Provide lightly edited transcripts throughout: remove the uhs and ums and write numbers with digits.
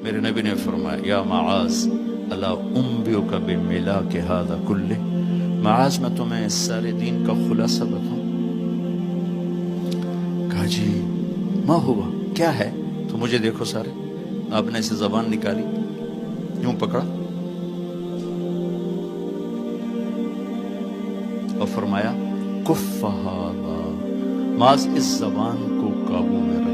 میرے نبی نے فرمایا یا معاذ الا انبئک بملاک ھذا کلہ، معاذ میں تمہیں اس سارے دین کا خلاصہ بتاؤں؟ کہا جی ما ہوا، کیا ہے؟ تو مجھے دیکھو سارے، آپ نے اسے زبان نکالی، یوں پکڑا اور فرمایا کف ھذا، معاذ اس زبان کو قابو میں رکھنا۔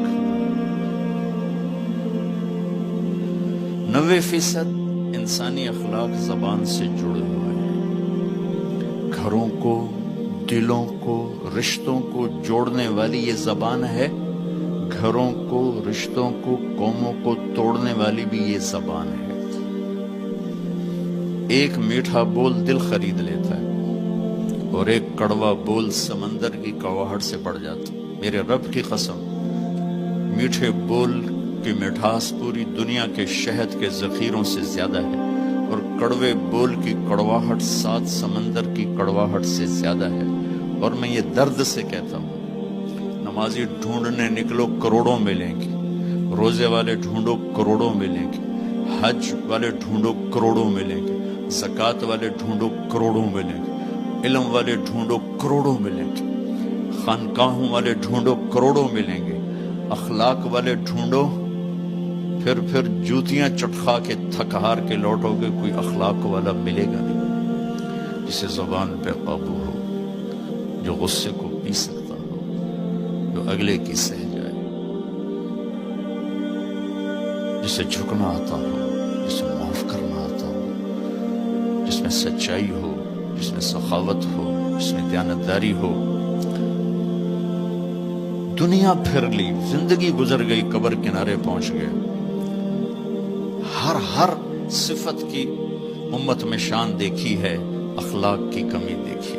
90% انسانی اخلاق زبان سے جڑے ہوئے ہیں۔ گھروں کو، دلوں کو، رشتوں کو جوڑنے والی یہ زبان ہے، گھروں کو، رشتوں کو، قوموں کو توڑنے والی بھی یہ زبان ہے۔ ایک میٹھا بول دل خرید لیتا ہے اور ایک کڑوا بول سمندر کی کڑواہٹ سے بڑھ جاتا۔ میرے رب کی قسم، میٹھے بول کی مٹھاس پوری دنیا کے شہد کے ذخیروں سے زیادہ ہے، اور کڑوے بول کی کڑواہٹ 7 سمندر کی کڑواہٹ سے زیادہ ہے۔ اور میں یہ درد سے کہتا ہوں، نمازی ڈھونڈنے نکلو کروڑوں ملیں گے، روزے والے ڈھونڈو کروڑوں ملیں گے، حج والے ڈھونڈو کروڑوں ملیں گے، زکوٰۃ والے ڈھونڈو کروڑوں ملیں گے، علم والے ڈھونڈو کروڑوں ملیں گے، خانقاہوں والے ڈھونڈو کروڑوں ملیں گے، اخلاق والے ڈھونڈو، پھر جوتیاں چٹخا کے تھک ہار کے لوٹو گے، کوئی اخلاق والا ملے گا نہیں، جسے زبان پہ قابو ہو، جو غصے کو پی سکتا ہو، جو اگلے کی سہ جائے، جسے جھکنا آتا ہو، جسے معاف کرنا آتا ہو، جس میں سچائی ہو، جس میں سخاوت ہو، جس میں دیانتداری ہو۔ دنیا پھر لی، زندگی گزر گئی، قبر کنارے پہنچ گئے، ہر صفت کی امت میں شان دیکھی ہے، اخلاق کی کمی دیکھی۔